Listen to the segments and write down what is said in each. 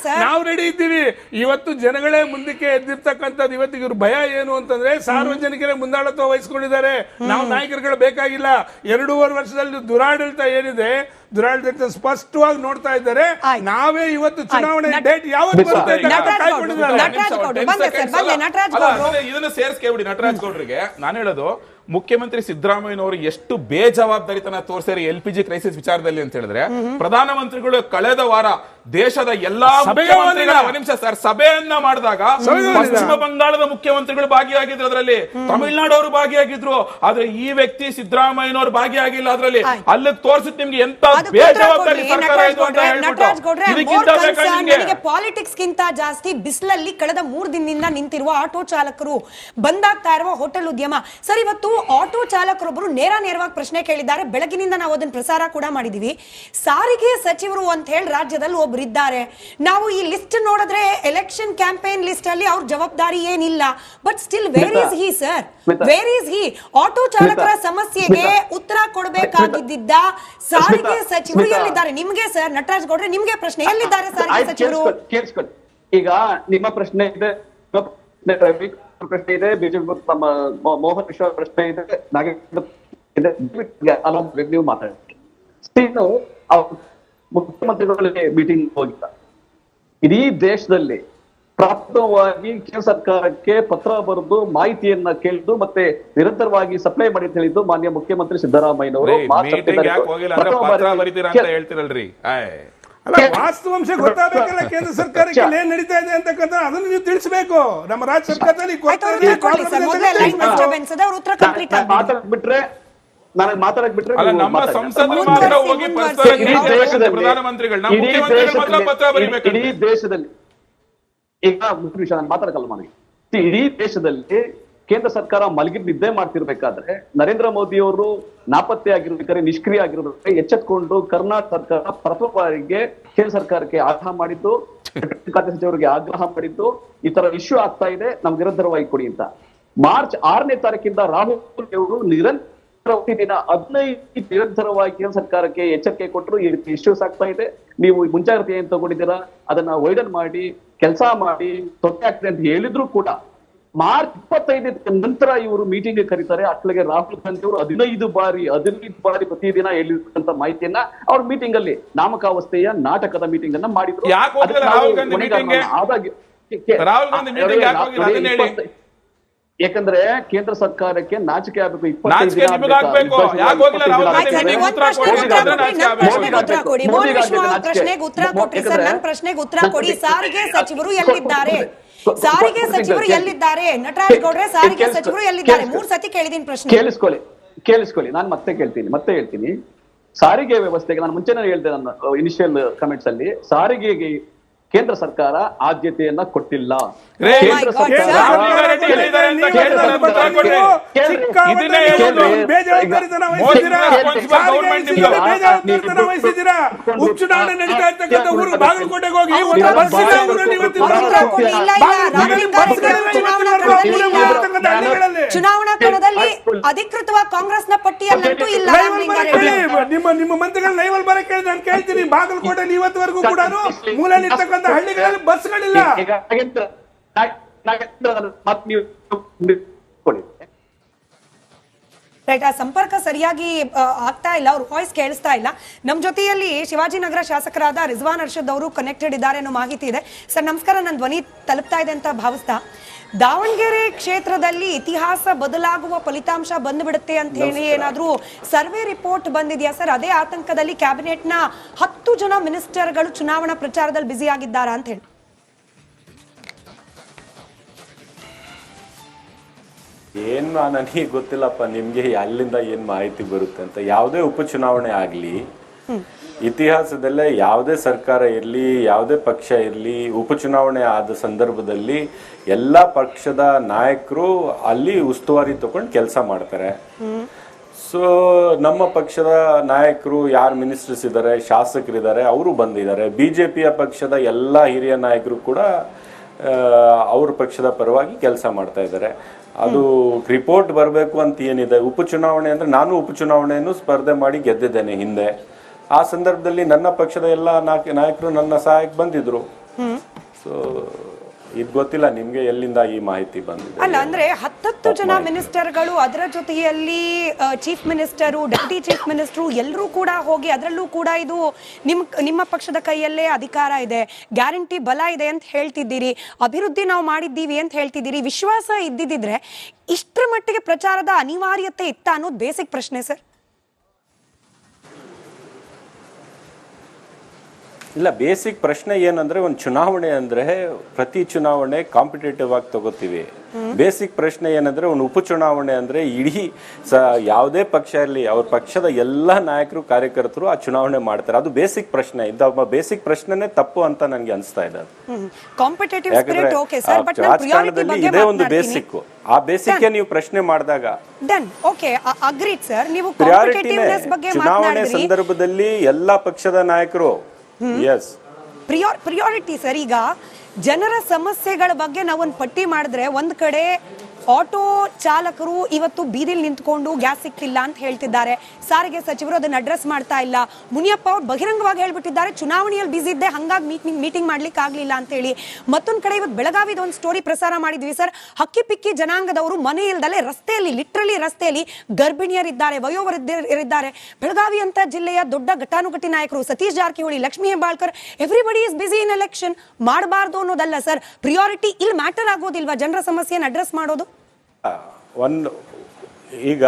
Sir? ನಾವು ready ಇದ್ದೀವಿ. ಇವತ್ತು ಜನಗಳೇ ಮುಂದಕ್ಕೆ ಎದ್ದಿರ್ತಕ್ಕಂಥದ್ದು. ಇವತ್ತಿಗೆ ಇವ್ರ ಭಯ ಏನು ಅಂತಂದ್ರೆ ಸಾರ್ವಜನಿಕರೇ ಮುಂದಾಳತ್ವ ವಹಿಸ್ಕೊಂಡಿದ್ದಾರೆ. ನಾವು ನಾಯಕರುಗಳು ಬೇಕಾಗಿಲ್ಲ. 2.5 ವರ್ಷದಲ್ಲಿ ದುರಾಡಳಿತ ಏನಿದೆ, ದುರಾಡಳಿತ ಸ್ಪಷ್ಟವಾಗಿ ನೋಡ್ತಾ ಇದ್ದಾರೆ. ನಾವೇ ಇವತ್ತು ಚುನಾವಣೆ ಡೇಟ್ ಯಾವತ್ತು ಬರುತ್ತೆ ಇದನ್ನ ಸೇರಿಸ್ಕೇಬಿಡಿ. ನಟರಾಜ್ ಗೌಡ್ರಿಗೆ ನಾನು ಹೇಳೋದು, ಮುಖ್ಯಮಂತ್ರಿ ಸಿದ್ದರಾಮಯ್ಯನವರು ಎಷ್ಟು ಬೇಜವಾಬ್ದಾರಿತನ ತೋರಿಸಿದ್ದಾರೆ LPG ಕ್ರೈಸಿಸ್ ವಿಚಾರದಲ್ಲಿ ಅಂತ ಹೇಳಿದ್ರೆ, ಪ್ರಧಾನಮಂತ್ರಿಗಳು ಕಳೆದ ವಾರ ದೇಶದ ಎಲ್ಲಾ ನಿಮಿಷ ಸರ್ ಸಭೆಯನ್ನ ಮಾಡಿದಾಗ ಪಶ್ಚಿಮ ಬಂಗಾಳದ ಮುಖ್ಯಮಂತ್ರಿಗಳು ಭಾಗಿಯಾಗಿದ್ರು, ಅದರಲ್ಲಿ ತಮಿಳುನಾಡು ಅವರು ಭಾಗಿಯಾಗಿದ್ರು. ಆದ್ರೆ ಈ ವ್ಯಕ್ತಿ ಸಿದ್ದರಾಮಯ್ಯನವರು ಭಾಗಿಯಾಗಿಲ್ಲ ಅದರಲ್ಲಿ. ಅಲ್ಲಿ ತೋರಿಸಿದ್ ನಿಮ್ಗೆ ಎಂತ ಬೇಜವಾಬ್ದಾರಿ ಸರ್ಕಾರ ಇದು ಅಂತ ಹೇಳ್ಬಿಟ್ಟು. ಪಾಲಿಟಿಕ್ಸ್ ಗಿಂತ ಜಾಸ್ತಿ ಬಿಸಿಲಲ್ಲಿ ಕಳೆದ 3 ದಿನದಿಂದ ನಿಂತಿರುವ ಆಟೋ ಚಾಲಕರು, ಬಂದಾಗ್ತಾ ಇರುವ ಹೋಟೆಲ್ ಉದ್ಯಮ. ಸರ್, ಇವತ್ತು ಆಟೋ ಚಾಲಕರೊಬ್ಬರು ನೇರವಾಗಿ ಪ್ರಶ್ನೆ ಕೇಳಿದ್ದಾರೆ. ಬೆಳಗಿನಿಂದ ನಾವು ಅದನ್ನ ಪ್ರಸಾರ ಕೂಡ ಮಾಡಿದೀವಿ. ಸಾರಿಗೆ ಸಚಿವರು ಅಂತ ಹೇಳಿ ರಾಜ್ಯದಲ್ಲಿ ಒಬ್ರು ಇದ್ದಾರೆ. ನಾವು ಈ ಲಿಸ್ಟ್ ನೋಡಿದ್ರೆ ಎಲೆಕ್ಷನ್ ಕ್ಯಾಂಪೇನ್ ಲಿಸ್ಟ್ ಅಲ್ಲಿ ಅವ್ರ ಜವಾಬ್ದಾರಿ ಏನಿಲ್ಲ. But still where is he sir? Where is he? Auto ಚಾಲಕರ ಸಮಸ್ಯೆಗೆ ಉತ್ತರ ಕೊಡಬೇಕಾಗಿದ್ದ ಸಾರಿಗೆ ಸಚಿವರು ಎಲ್ಲಿದ್ದಾರೆ? ನಿಮ್ಗೆ ಸರ್ ನಟರಾಜ್ ಗೌಡ್ರೆ, ನಿಮ್ಗೆ ಪ್ರಶ್ನೆ, ಎಲ್ಲಿದ್ದಾರೆ ಸಾರಿಗೆ ಸಚಿವರು? ಈಗ ನಿಮ್ಮ ಪ್ರಶ್ನೆ ಇದೆ, ಪ್ರಶ್ನೆ ಇದೆ, ಬಿಜೆಪಿ ಮೋಹನ್ ವಿಶ್ವ ಪ್ರಶ್ನೆ ಇದೆ, ನೀವು ಮಾತಾಡ್ತೀವಿ. ಮುಖ್ಯಮಂತ್ರಿಗಳಿಗೆ ಮೀಟಿಂಗ್ ಹೋಗಿಲ್ಲ. ಇಡೀ ದೇಶದಲ್ಲಿ ಪ್ರಾಥಮಿಕವಾಗಿ ಕೇಂದ್ರ ಸರ್ಕಾರಕ್ಕೆ ಪತ್ರ ಬರೆದು ಮಾಹಿತಿಯನ್ನ ಕೇಳಿದ್ದು ಮತ್ತೆ ನಿರಂತರವಾಗಿ ಸಪ್ಲೈ ಮಾಡಿ ಹೇಳಿದ್ದು ಮಾನ್ಯ ಮುಖ್ಯಮಂತ್ರಿ ಸಿದ್ದರಾಮಯ್ಯನವರು. ವಾಸ್ತವಾಂಶ ಗೊತ್ತಾಗಬೇಕಲ್ಲ ಕೇಂದ್ರ ಸರ್ಕಾರಕ್ಕೆ ಏನ್ ನಡೀತಾ ಇದೆ ಅಂತಕ್ಕಂಥ ಅದನ್ನು ನೀವು ತಿಳಿಸಬೇಕು. ನಮ್ಮ ರಾಜ್ಯ ಸರ್ಕಾರದಲ್ಲಿ ಮಾತಾಡ್ಬಿಟ್ರೆ ನನಗೆ ಮಾತಾಡಕ್ ಬಿಟ್ರೆ ನಮ್ಮ ಸಂಸದರು ಮಾತ್ರ ಹೋಗಿ ಪ್ರಧಾನಮಂತ್ರಿಗಳನ್ನ ಪತ್ರ ಬರೀಬೇಕು. ಇಡೀ ದೇಶದಲ್ಲಿ ಈಗ ವಿಷಯ ನಾನು ಮಾತಾಡಕಲ್ಲ ನನಗೆ. ಇಡೀ ದೇಶದಲ್ಲಿ ಕೇಂದ್ರ ಸರ್ಕಾರ ಮಲಗಿ ನಿದ್ದೆ ಮಾಡ್ತಿರ್ಬೇಕಾದ್ರೆ ನರೇಂದ್ರ ಮೋದಿ ಅವರು ನಾಪತ್ತೆ ಆಗಿರ್ಬೇಕಾದ್ರೆ, ನಿಷ್ಕ್ರಿಯ ಆಗಿರ್ಬೇಕಾದ್ರೆ ಎಚ್ಚೆತ್ಕೊಂಡು ಕರ್ನಾಟಕ ಸರ್ಕಾರ ಪ್ರಥಮ ಬಾರಿಗೆ ಕೇಂದ್ರ ಸರ್ಕಾರಕ್ಕೆ ಆಗ್ರಹ ಮಾಡಿದ್ದು, ಖಾತೆ ಸಚಿವರಿಗೆ ಆಗ್ರಹ ಮಾಡಿದ್ದು, ಈ ತರ ಇಶ್ಯೂ ಆಗ್ತಾ ಇದೆ, ನಮ್ಗೆ ನಿರಂತರವಾಗಿ ಕೊಡಿ ಅಂತ. ಮಾರ್ಚ್ 6ನೇ ತಾರೀಕಿಂದ ರಾಹುಲ್ ಅವರು ದಿನ 15 ನಿರಂತರವಾಗಿ ಕೇಂದ್ರ ಸರ್ಕಾರಕ್ಕೆ ಎಚ್ಚರಿಕೆ ಕೊಟ್ಟರು. ಈ ರೀತಿ ಇಶ್ಯೂಸ್ ಆಗ್ತಾ ಇದೆ, ನೀವು ಮುಂಜಾಗ್ರತೆ ಏನ್ ತಗೊಂಡಿದ್ದೀರಾ ಅದನ್ನ ವೈಡನ್ ಮಾಡಿ ಕೆಲಸ ಮಾಡಿ ತೊಂದರೆ ಆಗ್ತದೆ ಅಂತ ಹೇಳಿದ್ರು ಕೂಡ ಮಾರ್ಚ್ 25 ನಂತರ ಇವರು ಮೀಟಿಂಗ್ ಕರೀತಾರೆ. ಅಟ್ಲಿಗೆ ರಾಹುಲ್ ಗಾಂಧಿ ಅವರು 15 ಬಾರಿ ಪ್ರತಿದಿನ ಹೇಳಿರ್ತಕ್ಕಂಥ ಮಾಹಿತಿಯನ್ನ ಅವ್ರ ಮೀಟಿಂಗ್ ಅಲ್ಲಿ ನಾಮಕಾವಸ್ಥೆಯ ನಾಟಕದ ಮೀಟಿಂಗ್ ಅನ್ನ ಮಾಡಿದ್ರು. ಯಾಕಂದ್ರೆ ಕೇಂದ್ರ ಸರ್ಕಾರಕ್ಕೆ ನಾಚಿಕೆ ಆಗಬೇಕು. 25 ದಿನ ಪ್ರಶ್ನೆಗೆ ಉತ್ತರ ಕೊಡಿ. ಸಾರಿಗೆ ಸಚಿವರು ಎಲ್ಲಿದ್ದಾರೆ? ಸಾರಿಗೆ ಸಚಿವರು ಎಲ್ಲಿದ್ದಾರೆ? ನಟರಾಜ್ ಗೌಡ್ರೆ, ಸಾರಿಗೆ ಸಚಿವರು ಎಲ್ಲಿದ್ದಾರೆ? 3 ಸತಿ ಕೇಳಿದೀನಿ ಪ್ರಶ್ನೆ. ಕೇಳಿಸ್ಕೊಳ್ಳಿ, ನಾನು ಮತ್ತೆ ಹೇಳ್ತೀನಿ. ಸಾರಿಗೆ ವ್ಯವಸ್ಥೆಗೆ ನಾನು ಮುಂಚೆನೇ ಹೇಳಿದೆ ನನ್ನ ಇನಿಷಿಯಲ್ ಕಮೆಂಟ್ಸ್ ಅಲ್ಲಿ, ಸಾರಿಗೆಗೆ ಕೇಂದ್ರ ಸರ್ಕಾರ ಆದ್ಯತೆಯನ್ನ ಕೊಟ್ಟಿಲ್ಲ. ಕೇಂದ್ರ ಸರ್ಕಾರ ಉಪಚುನಾವಣೆ ನಡೀತಾ ಇರ್ತಕ್ಕಂಥ ಊರು ಬಾಗಲಕೋಟೆಗೆ ಹೋಗಿ ಚುನಾವಣಾ ಕಣದಲ್ಲಿ ಅಧಿಕೃತವಾಗಿ ಕಾಂಗ್ರೆಸ್ನ ಪಟ್ಟಿಯಲ್ಲಂತೂ ಇಲ್ಲ. ನಿಮ್ಮ ಮಂತ್ರಿಗಳ ಲೈವಲ್ ಬರಕ್ಕೆ ನಾನು ಕೇಳ್ತೀನಿ. ಬಾಗಲಕೋಟೆಯಲ್ಲಿ ಇವತ್ತವರೆಗೂ ಕೂಡ ಮೂಲಲ್ಲಿರ್ತಕ್ಕಂಥ ಹಳ್ಳಿಗಳಲ್ಲಿ ಬಸ್ಗಳಿಲ್ಲ. ರೈಟ್, ಆ ಸಂಪರ್ಕ ಸರಿಯಾಗಿ ಆಗ್ತಾ ಇಲ್ಲ, ಅವ್ರ ವಾಯ್ಸ್ ಕೇಳಿಸ್ತಾ ಇಲ್ಲ. ನಮ್ಮ ಜೊತೆಯಲ್ಲಿ ಶಿವಾಜಿನಗರ ಶಾಸಕರಾದ ರಿಜ್ವಾನ್ ಅರ್ಷದ್ ಅವರು ಕನೆಕ್ಟೆಡ್ ಇದ್ದಾರೆ ಅನ್ನೋ ಮಾಹಿತಿ ಇದೆ. ಸರ್ ನಮಸ್ಕಾರ, ನನ್ನ ಧ್ವನಿ ತಲುಪ್ತಾ ಇದೆ ಅಂತ ಭಾವಿಸ್ತಾ, ದಾವಣಗೆರೆ ಕ್ಷೇತ್ರದಲ್ಲಿ ಇತಿಹಾಸ ಬದಲಾಗುವ ಫಲಿತಾಂಶ ಬಂದ್ಬಿಡುತ್ತೆ ಅಂತ ಹೇಳಿ ಏನಾದ್ರೂ ಸರ್ವೆ ರಿಪೋರ್ಟ್ ಬಂದಿದೆಯಾ ಸರ್? ಅದೇ ಆತಂಕದಲ್ಲಿ ಕ್ಯಾಬಿನೆಟ್ನ 10 ಜನ ಮಿನಿಸ್ಟರ್ಗಳು ಚುನಾವಣಾ ಪ್ರಚಾರದಲ್ಲಿ ಬ್ಯುಸಿ ಆಗಿದ್ದಾರಾ ಅಂತ ಹೇಳಿ. ಏನ್ ನನಗೆ ಗೊತ್ತಿಲ್ಲಪ್ಪ, ನಿಮ್ಗೆ ಅಲ್ಲಿಂದ ಏನ್ ಮಾಹಿತಿ ಬರುತ್ತೆ ಅಂತ. ಯಾವುದೇ ಉಪಚುನಾವಣೆ ಆಗ್ಲಿ, ಇತಿಹಾಸದಲ್ಲೇ ಯಾವುದೇ ಸರ್ಕಾರ ಇರಲಿ, ಯಾವುದೇ ಪಕ್ಷ ಇರಲಿ, ಉಪಚುನಾವಣೆ ಆದ ಸಂದರ್ಭದಲ್ಲಿ ಎಲ್ಲ ಪಕ್ಷದ ನಾಯಕರು ಅಲ್ಲಿ ಉಸ್ತುವಾರಿ ತಗೊಂಡು ಕೆಲಸ ಮಾಡ್ತಾರೆ. ಸೊ ನಮ್ಮ ಪಕ್ಷದ ನಾಯಕರು ಯಾರು ಮಿನಿಸ್ಟರ್ಸ್ ಇದ್ದಾರೆ, ಶಾಸಕರಿದ್ದಾರೆ, ಅವರು ಬಂದಿದ್ದಾರೆ. ಬಿಜೆಪಿಯ ಪಕ್ಷದ ಎಲ್ಲ ಹಿರಿಯ ನಾಯಕರು ಕೂಡ ಅವ್ರ ಪಕ್ಷದ ಪರವಾಗಿ ಕೆಲಸ ಮಾಡ್ತಾ ಇದ್ದಾರೆ. ಅದು ರಿಪೋರ್ಟ್ ಬರಬೇಕು ಅಂತ ಏನಿದೆ. ಉಪಚುನಾವಣೆ ಅಂದ್ರೆ ನಾನು ಉಪಚುನಾವಣೆಯನ್ನು ಸ್ಪರ್ಧೆ ಮಾಡಿ ಗೆದ್ದಿದ್ದೇನೆ ಹಿಂದೆ. ಆ ಸಂದರ್ಭದಲ್ಲಿ ನನ್ನ ಪಕ್ಷದ ಎಲ್ಲ ನಾಯಕರು ನನ್ನ ಸಹಾಯಕ್ಕೆ ಬಂದಿದ್ರು. ಸೊ ಇದು ಗೊತ್ತಿಲ್ಲ ನಿಮ್ಗೆ ಎಲ್ಲಿಂದ ಈ ಮಾಹಿತಿ ಬಂದಿದೆ. ಅಲ್ಲ ಅಂದ್ರೆ 10 ಜನ ಮಿನಿಸ್ಟರ್ಗಳು, ಅದರ ಜೊತೆಯಲ್ಲಿ chief minister, deputy chief minister ಎಲ್ಲರೂ ಕೂಡ ಹೋಗಿ, ಅದರಲ್ಲೂ ಕೂಡ ಇದು ನಿಮ್ಮ ಪಕ್ಷದ ಕೈಯಲ್ಲೇ ಅಧಿಕಾರ ಇದೆ, ಗ್ಯಾರಂಟಿ ಬಲ ಇದೆ ಅಂತ ಹೇಳ್ತಿದ್ದೀರಿ, ಅಭಿವೃದ್ಧಿ ನಾವು ಮಾಡಿದ್ದೀವಿ ಅಂತ ಹೇಳ್ತಿದ್ದೀರಿ. ವಿಶ್ವಾಸ ಇದ್ದಿದ್ರೆ ಇಷ್ಟರ ಮಟ್ಟಿಗೆ ಪ್ರಚಾರದ ಅನಿವಾರ್ಯತೆ ಇತ್ತ ಅನ್ನೋದು ಬೇಸಿಕ್ ಪ್ರಶ್ನೆ ಸರ್. ಇಲ್ಲ, ಬೇಸಿಕ್ ಪ್ರಶ್ನೆ ಏನಂದ್ರೆ ಒಂದು ಚುನಾವಣೆ ಅಂದ್ರೆ ಪ್ರತಿ ಚುನಾವಣೆ ಕಾಂಪಿಟೇಟಿವ್ ಆಗಿ ತಗೋತೀವಿ. ಬೇಸಿಕ್ ಪ್ರಶ್ನೆ ಏನಂದ್ರೆ ಒಂದು ಉಪಚುನಾವಣೆ ಅಂದ್ರೆ ಇಡೀ ಯಾವುದೇ ಪಕ್ಷ ಇರಲಿ ಅವ್ರ ಪಕ್ಷದ ಎಲ್ಲಾ ನಾಯಕರು ಕಾರ್ಯಕರ್ತರು ಆ ಚುನಾವಣೆ ಮಾಡ್ತಾರೆ. ಅದು ಬೇಸಿಕ್ ಪ್ರಶ್ನೆ. ಬೇಸಿಕ್ ಪ್ರಶ್ನೆನೇ ತಪ್ಪು ಅಂತ ನನಗೆ ಅನಿಸ್ತಾ ಇದೆ. ರಾಜಕಾರಣದಲ್ಲಿ ಇದೇ ಒಂದು ಬೇಸಿಕ್. ಆ ಬೇಸಿಕ್ ನೀವು ಪ್ರಶ್ನೆ ಮಾಡಿದಾಗ ಚುನಾವಣೆ ಸಂದರ್ಭದಲ್ಲಿ ಎಲ್ಲಾ ಪಕ್ಷದ ನಾಯಕರು ಪ್ರಿಯಾರಿಟಿ ಸರ್. ಈಗ ಜನರ ಸಮಸ್ಯೆಗಳ ಬಗ್ಗೆ ನಾವೊಂದು ಪಟ್ಟಿ ಮಾಡಿದ್ರೆ ಒಂದ್ ಕಡೆ ಆಟೋ ಚಾಲಕರು ಇವತ್ತು ಬೀದಿಲಿ ನಿಂತ್ಕೊಂಡು ಗ್ಯಾಸ್ ಸಿಕ್ಕಿಲ್ಲ ಅಂತ ಹೇಳ್ತಿದ್ದಾರೆ, ಸಾರಿಗೆ ಸಚಿವರು ಅದನ್ನ ಅಡ್ರೆಸ್ ಮಾಡ್ತಾ ಇಲ್ಲ. ಮುನಿಯಪ್ಪ ಅವ್ರು ಬಹಿರಂಗವಾಗಿ ಹೇಳ್ಬಿಟ್ಟಿದ್ದಾರೆ ಚುನಾವಣೆಯಲ್ಲಿ ಬಿಸಿ ಇದ್ದೆ, ಹಂಗಾಗಿ ಮೀಟಿಂಗ್ ಮಾಡ್ಲಿಕ್ಕೆ ಆಗ್ಲಿಲ್ಲ ಅಂತ ಹೇಳಿ. ಮತ್ತೊಂದ್ ಕಡೆ ಇವತ್ತು ಬೆಳಗಾವಿದ ಒಂದು ಸ್ಟೋರಿ ಪ್ರಸಾರ ಮಾಡಿದ್ವಿ ಸರ್. ಹಕ್ಕಿ ಪಿಕ್ಕಿ ಜನಾಂಗದವರು ಮನೆ ಇಲ್ದಲೆ ರಸ್ತೆಯಲ್ಲಿ, ಲಿಟ್ರಲಿ ರಸ್ತೆಯಲ್ಲಿ ಗರ್ಭಿಣಿಯರಿದ್ದಾರೆ, ವಯೋವೃದ್ಧರಿದ್ದಾರೆ. ಬೆಳಗಾವಿ ಅಂತ ಜಿಲ್ಲೆಯ ದೊಡ್ಡ ಘಟಾನುಘಟಿ ನಾಯಕರು Satish Jarkiholi, Lakshmi Hebbalkar, everybody is busy in election. ಮಾಡಬಾರ್ದು ಅನ್ನೋದಲ್ಲ ಸರ್, ಪ್ರಿಯಾರಿಟಿ ಇಲ್ಲಿ ಮ್ಯಾಟರ್ ಆಗೋದಿಲ್ವಾ ಜನರ ಸಮಸ್ಯೆಯನ್ನು ಅಡ್ರೆಸ್ ಮಾಡೋದು? ಈಗ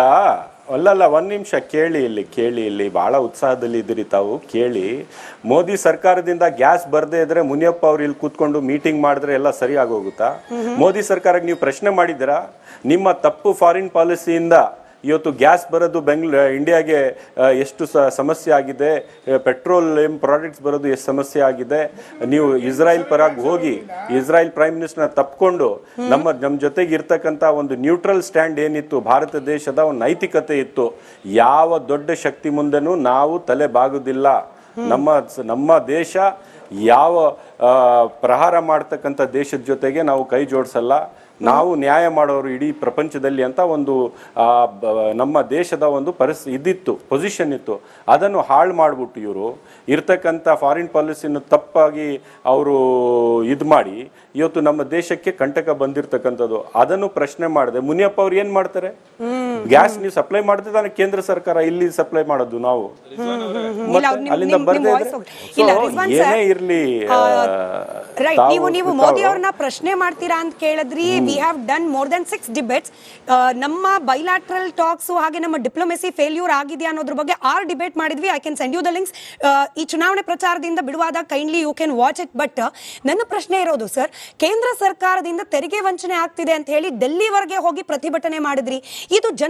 ಒಂದ್ ನಿಮಿಷ ಕೇಳಿ ಇಲ್ಲಿ ಬಹಳ ಉತ್ಸಾಹದಲ್ಲಿ ಇದ್ದೀರಿ ತಾವು. ಕೇಳಿ, ಮೋದಿ ಸರ್ಕಾರದಿಂದ ಗ್ಯಾಸ್ ಬರ್ದೇ ಇದ್ರೆ ಮುನಿಯಪ್ಪ ಅವ್ರು ಇಲ್ಲಿ ಕೂತ್ಕೊಂಡು ಮೀಟಿಂಗ್ ಮಾಡಿದ್ರೆ ಎಲ್ಲ ಸರಿ ಆಗೋಗುತ್ತಾ? ಮೋದಿ ಸರ್ಕಾರಕ್ಕೆ ನೀವು ಪ್ರಶ್ನೆ ಮಾಡಿದ್ದೀರಾ? ನಿಮ್ಮ ತಪ್ಪು ಫಾರಿನ್ ಪಾಲಿಸಿಯಿಂದ ಇವತ್ತು ಗ್ಯಾಸ್ ಬರೋದು ಇಂಡಿಯಾಗೆ ಎಷ್ಟು ಸಮಸ್ಯೆ ಆಗಿದೆ, ಪೆಟ್ರೋಲಿಯಂ ಪ್ರಾಡಕ್ಟ್ಸ್ ಬರೋದು ಎಷ್ಟು ಸಮಸ್ಯೆ ಆಗಿದೆ. ನೀವು ಇಸ್ರಾಯೇಲ್ ಪರಾಗಿ ಹೋಗಿ ಇಸ್ರಾಯೇಲ್ ಪ್ರೈಮ್ ಮಿನಿಸ್ಟರ್ನ ತಪ್ಪಿಕೊಂಡು ನಮ್ಮ ಜೊತೆಗೆ ಇರ್ತಕ್ಕಂಥ ಒಂದು ನ್ಯೂಟ್ರಲ್ ಸ್ಟ್ಯಾಂಡ್ ಏನಿತ್ತು, ಭಾರತ ದೇಶದ ಒಂದು ನೈತಿಕತೆ ಇತ್ತು, ಯಾವ ದೊಡ್ಡ ಶಕ್ತಿ ಮುಂದೆನೂ ನಾವು ತಲೆ ಬಾಗುದಿಲ್ಲ. ನಮ್ಮ ದೇಶ ಯಾವ ಪ್ರಹಾರ ಮಾಡ್ತಕ್ಕಂಥ ದೇಶದ ಜೊತೆಗೆ ನಾವು ಕೈ ಜೋಡಿಸಲ್ಲ. ನಾವು ನ್ಯಾಯ ಮಾಡೋರು ಇಡೀ ಪ್ರಪಂಚದಲ್ಲಿ ಅಂತ ಒಂದು ನಮ್ಮ ದೇಶದ ಒಂದು ಇದಿತ್ತು, ಪೊಸಿಷನ್ ಇತ್ತು. ಅದನ್ನು ಹಾಳು ಮಾಡಿಬಿಟ್ಟು ಇವರು ಇರ್ತಕ್ಕಂಥ ಫಾರಿನ್ ಪಾಲಿಸಿಯನ್ನು ತಪ್ಪಾಗಿ ಅವರು ಇದು ಮಾಡಿ ಇವತ್ತು ನಮ್ಮ ದೇಶಕ್ಕೆ ಕಂಟಕ ಬಂದಿರತಕ್ಕಂಥದ್ದು. ಅದನ್ನು ಪ್ರಶ್ನೆ ಮಾಡಿದೆ ಮುನಿಯಪ್ಪ ಅವ್ರು ಏನ್ ಮಾಡ್ತಾರೆ? ಗ್ಯಾಸ್ ನೀವು ಸಪ್ಲೈ ಮಾಡ್ತಿದ್ದಾನೆ ಕೇಂದ್ರ ಸರ್ಕಾರ, ಇಲ್ಲಿ ಸಪ್ಲೈ ಮಾಡೋದು ನಾವು, ಅಲ್ಲಿಂದ ಬರ್ದೇ ಏನೇ ಇರ್ಲಿ. ನೀವು ಮೋದಿ ಅವ್ರನ್ನ ಪ್ರಶ್ನೆ ಮಾಡ್ತೀರಾ ಅಂತ ಕೇಳಿದ್ರಿ. We have done more than 6 debates. ನಮ್ಮ ಬೈಲಾಟ್ರಲ್ ಟಾಕ್ಸ್ ಹಾಗೆ ನಮ್ಮ ಡಿಪ್ಲೊಮೆಸಿ ಫೇಲ್ಯೂರ್ ಆಗಿದೆ ಅನ್ನೋದ್ರ ಬಗ್ಗೆ 6 ಡಿಬೇಟ್ ಮಾಡಿದ್ವಿ. I can send you the links. ಈ ಚುನಾವಣೆ ಪ್ರಚಾರದಿಂದ ಬಿಡುವಾದ kindly you can watch it. But ನನ್ನ ಪ್ರಶ್ನೆ ಇರೋದು ಸರ್, ಕೇಂದ್ರ ಸರ್ಕಾರದಿಂದ ತೆರಿಗೆ ವಂಚನೆ ಆಗ್ತಿದೆ ಅಂತ ಹೇಳಿ ಡೆಲ್ಲಿವರೆಗೆ ಹೋಗಿ ಪ್ರತಿಭಟನೆ ಮಾಡಿದ್ರಿ. ಇದು